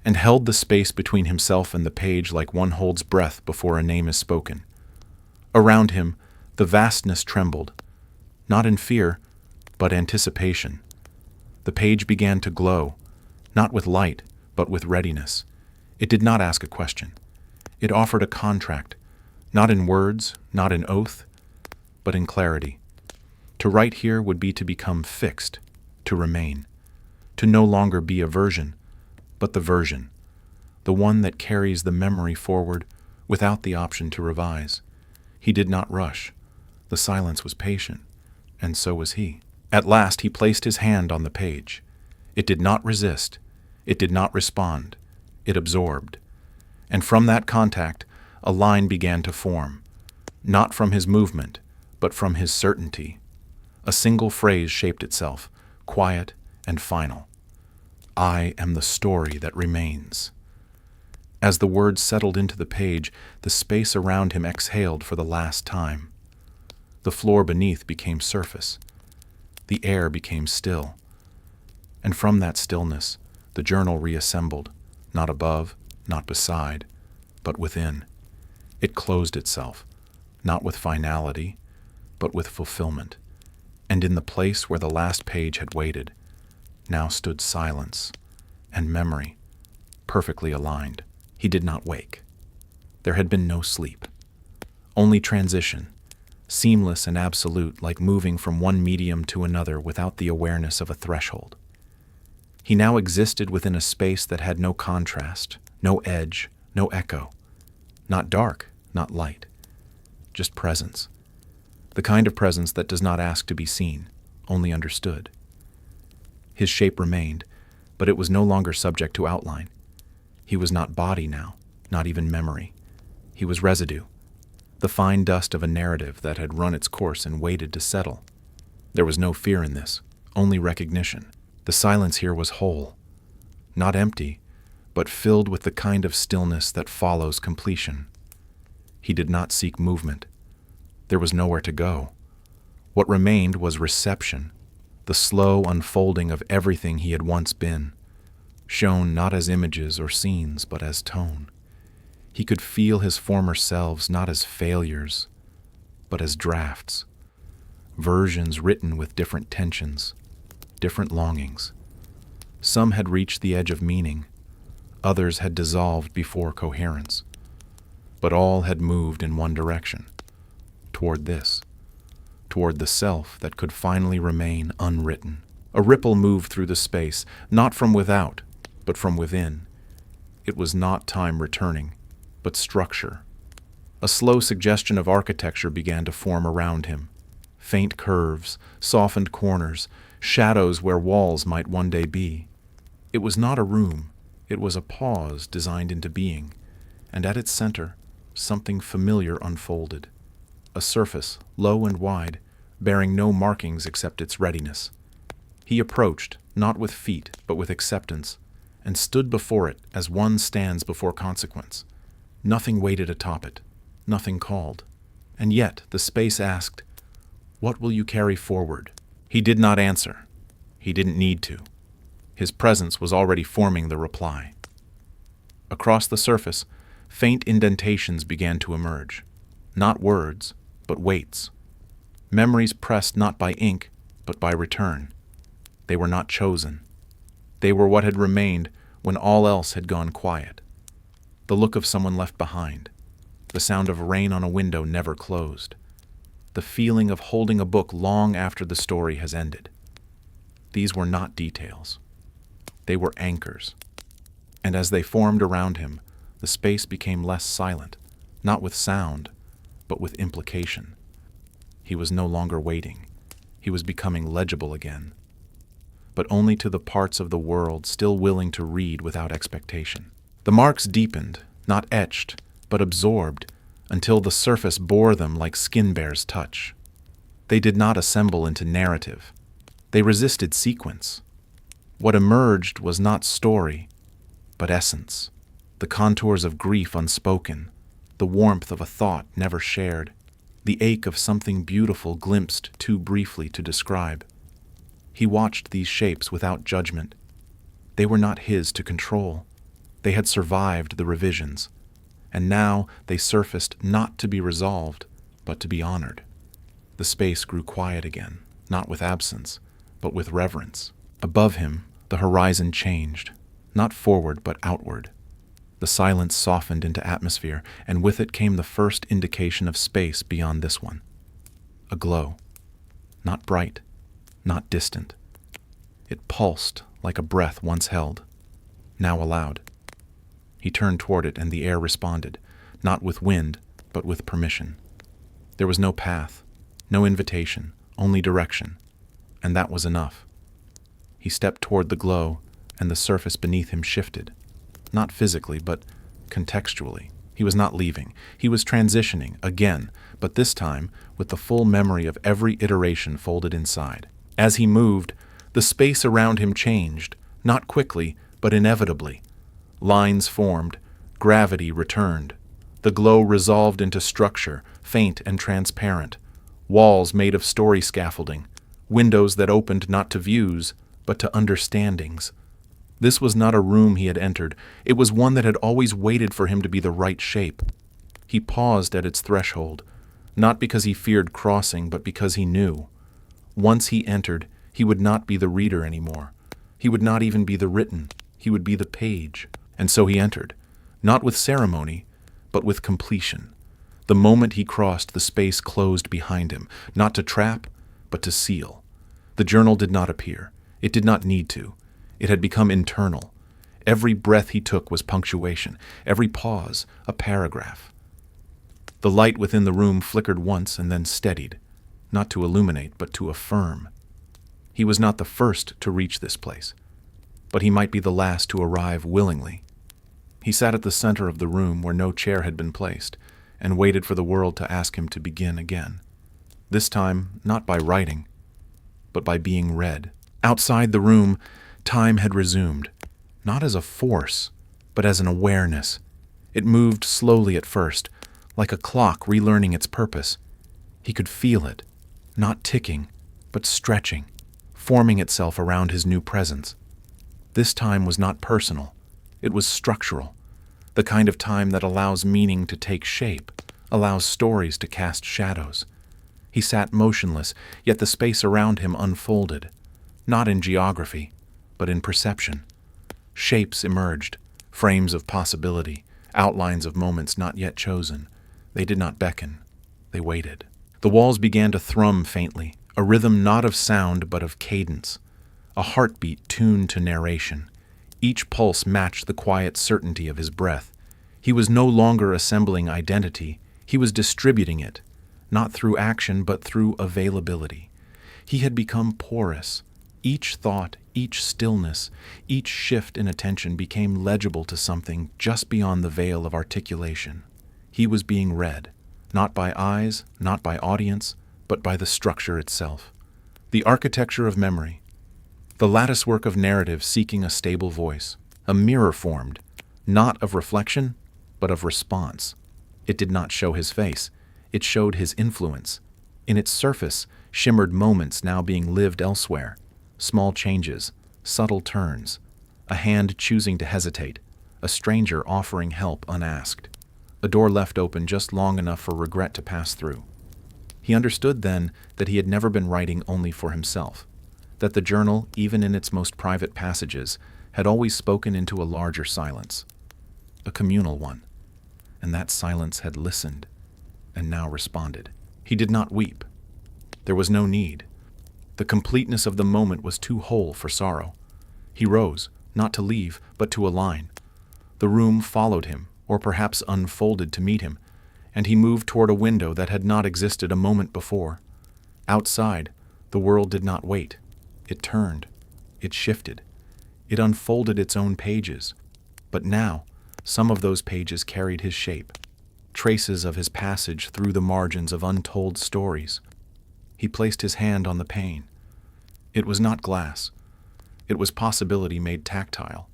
and held the space between himself and the page like one holds breath before a name is spoken. Around him, the vastness trembled, not in fear, but anticipation. The page began to glow, not with light, but with readiness. It did not ask a question. It offered a contract, not in words, not in oath, but in clarity. To write here would be to become fixed, to remain, to no longer be a version, but the version, the one that carries the memory forward without the option to revise. He did not rush. The silence was patient, and so was he. At last he placed his hand on the page. It did not resist. It did not respond. It absorbed. And from that contact, a line began to form, not from his movement, but from his certainty. A single phrase shaped itself, quiet and final. I am the story that remains. As the words settled into the page, the space around him exhaled for the last time. The floor beneath became surface. The air became still. And from that stillness, the journal reassembled, not above, not beside, but within. It closed itself, not with finality, but with fulfillment. And in the place where the last page had waited, now stood silence and memory, perfectly aligned. He did not wake. There had been no sleep. Only transition, seamless and absolute, like moving from one medium to another without the awareness of a threshold. He now existed within a space that had no contrast, no edge, no echo. Not dark, not light. Just presence. The kind of presence that does not ask to be seen, only understood. His shape remained, but it was no longer subject to outline. He was not body now, not even memory. He was residue, the fine dust of a narrative that had run its course and waited to settle. There was no fear in this, only recognition. The silence here was whole, not empty, but filled with the kind of stillness that follows completion. He did not seek movement. There was nowhere to go. What remained was reception, the slow unfolding of everything he had once been, shown not as images or scenes, but as tone. He could feel his former selves not as failures, but as drafts, versions written with different tensions, different longings. Some had reached the edge of meaning, others had dissolved before coherence, but all had moved in one direction, toward this, toward the self that could finally remain unwritten. A ripple moved through the space, not from without, but from within. It was not time returning, but structure. A slow suggestion of architecture began to form around him. Faint curves, softened corners, shadows where walls might one day be. It was not a room, it was a pause designed into being, and at its center, something familiar unfolded. A surface, low and wide, bearing no markings except its readiness. He approached, not with feet, but with acceptance, and stood before it as one stands before consequence. Nothing waited atop it. Nothing called. And yet the space asked, "What will you carry forward?" He did not answer. He didn't need to. His presence was already forming the reply. Across the surface, faint indentations began to emerge. Not words, but weights. Memories pressed not by ink, but by return. They were not chosen. They were what had remained when all else had gone quiet. The look of someone left behind. The sound of rain on a window never closed. The feeling of holding a book long after the story has ended. These were not details. They were anchors. And as they formed around him, the space became less silent, not with sound, but with implication. He was no longer waiting. He was becoming legible again, but only to the parts of the world still willing to read without expectation. The marks deepened, not etched, but absorbed, until the surface bore them like skin bear's touch. They did not assemble into narrative. They resisted sequence. What emerged was not story, but essence, the contours of grief unspoken, the warmth of a thought never shared, the ache of something beautiful glimpsed too briefly to describe. He watched these shapes without judgment. They were not his to control. They had survived the revisions, and now they surfaced not to be resolved, but to be honored. The space grew quiet again, not with absence, but with reverence. Above him, the horizon changed, not forward but outward. The silence softened into atmosphere, and with it came the first indication of space beyond this one. A glow. Not bright, not distant. It pulsed like a breath once held, now allowed. He turned toward it, and the air responded, not with wind, but with permission. There was no path, no invitation, only direction, and that was enough. He stepped toward the glow, and the surface beneath him shifted. Not physically, but contextually. He was not leaving. He was transitioning, again, but this time with the full memory of every iteration folded inside. As he moved, the space around him changed, not quickly, but inevitably. Lines formed, gravity returned. The glow resolved into structure, faint and transparent. Walls made of story scaffolding. Windows that opened not to views, but to understandings. This was not a room he had entered. It was one that had always waited for him to be the right shape. He paused at its threshold, not because he feared crossing, but because he knew. Once he entered, he would not be the reader anymore. He would not even be the written. He would be the page. And so he entered, not with ceremony, but with completion. The moment he crossed, the space closed behind him, not to trap, but to seal. The journal did not appear. It did not need to. It had become internal. Every breath he took was punctuation, every pause a paragraph. The light within the room flickered once and then steadied, not to illuminate, but to affirm. He was not the first to reach this place, but he might be the last to arrive willingly. He sat at the center of the room where no chair had been placed, and waited for the world to ask him to begin again. This time, not by writing, but by being read. Outside the room, time had resumed, not as a force, but as an awareness. It moved slowly at first, like a clock relearning its purpose. He could feel it, not ticking, but stretching, forming itself around his new presence. This time was not personal. It was structural, the kind of time that allows meaning to take shape, allows stories to cast shadows. He sat motionless, yet the space around him unfolded, not in geography, but in perception. Shapes emerged, frames of possibility, outlines of moments not yet chosen. They did not beckon. They waited. The walls began to thrum faintly, a rhythm not of sound but of cadence, a heartbeat tuned to narration. Each pulse matched the quiet certainty of his breath. He was no longer assembling identity. He was distributing it, not through action but through availability. He had become porous. Each thought, each stillness, each shift in attention became legible to something just beyond the veil of articulation. He was being read, not by eyes, not by audience, but by the structure itself. The architecture of memory. The latticework of narrative seeking a stable voice. A mirror formed, not of reflection, but of response. It did not show his face. It showed his influence. In its surface shimmered moments now being lived elsewhere. Small changes, subtle turns, a hand choosing to hesitate, a stranger offering help unasked, a door left open just long enough for regret to pass through. He understood then that he had never been writing only for himself, that the journal, even in its most private passages, had always spoken into a larger silence, a communal one, and that silence had listened and now responded. He did not weep. There was no need. The completeness of the moment was too whole for sorrow. He rose, not to leave, but to align. The room followed him, or perhaps unfolded to meet him, and he moved toward a window that had not existed a moment before. Outside, the world did not wait. It turned. It shifted. It unfolded its own pages. But now, some of those pages carried his shape, traces of his passage through the margins of untold stories. He placed his hand on the pane. It was not glass. It was possibility made tactile.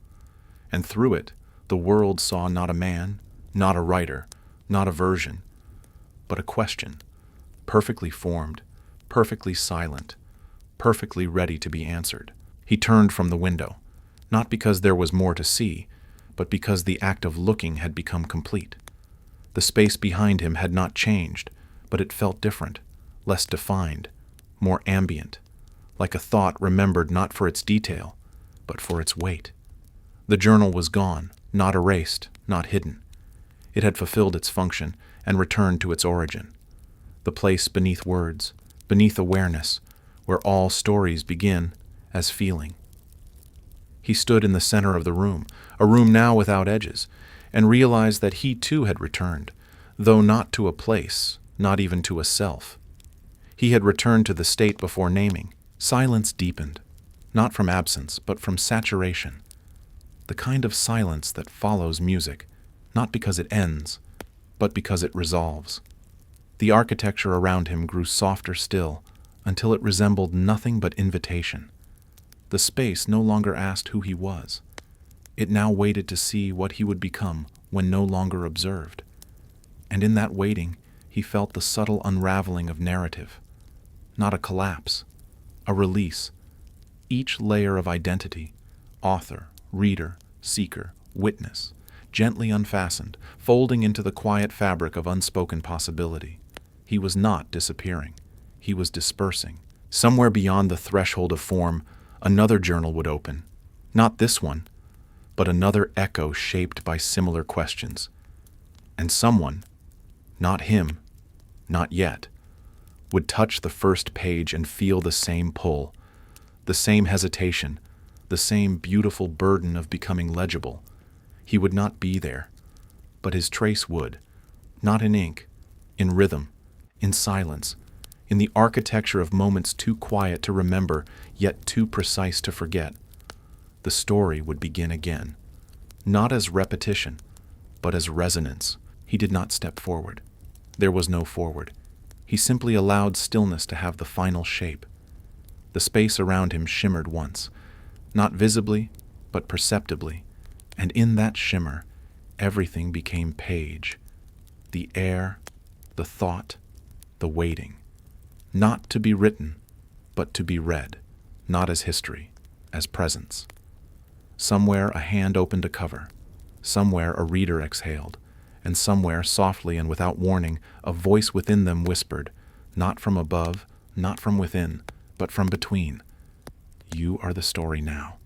And through it, the world saw not a man, not a writer, not a version, but a question, perfectly formed, perfectly silent, perfectly ready to be answered. He turned from the window, not because there was more to see, but because the act of looking had become complete. The space behind him had not changed, but it felt different, less defined, more ambient, like a thought remembered not for its detail, but for its weight. The journal was gone, not erased, not hidden. It had fulfilled its function and returned to its origin, the place beneath words, beneath awareness, where all stories begin as feeling. He stood in the center of the room, a room now without edges, and realized that he too had returned, though not to a place, not even to a self. He had returned to the state before naming. Silence deepened, not from absence, but from saturation. The kind of silence that follows music, not because it ends, but because it resolves. The architecture around him grew softer still, until it resembled nothing but invitation. The space no longer asked who he was. It now waited to see what he would become when no longer observed. And in that waiting, he felt the subtle unraveling of narrative. Not a collapse, a release. Each layer of identity, author, reader, seeker, witness, gently unfastened, folding into the quiet fabric of unspoken possibility. He was not disappearing. He was dispersing. Somewhere beyond the threshold of form, another journal would open. Not this one, but another echo shaped by similar questions. And someone, not him, not yet, would touch the first page and feel the same pull, the same hesitation, the same beautiful burden of becoming legible. He would not be there, but his trace would, not in ink, in rhythm, in silence, in the architecture of moments too quiet to remember, yet too precise to forget. The story would begin again, not as repetition, but as resonance. He did not step forward. There was no forward. He simply allowed stillness to have the final shape. The space around him shimmered once, not visibly, but perceptibly, and in that shimmer, everything became page. The air, the thought, the waiting. Not to be written, but to be read, not as history, as presence. Somewhere a hand opened a cover, somewhere a reader exhaled, and somewhere, softly and without warning, a voice within them whispered, not from above, not from within, but from between, "You are the story now."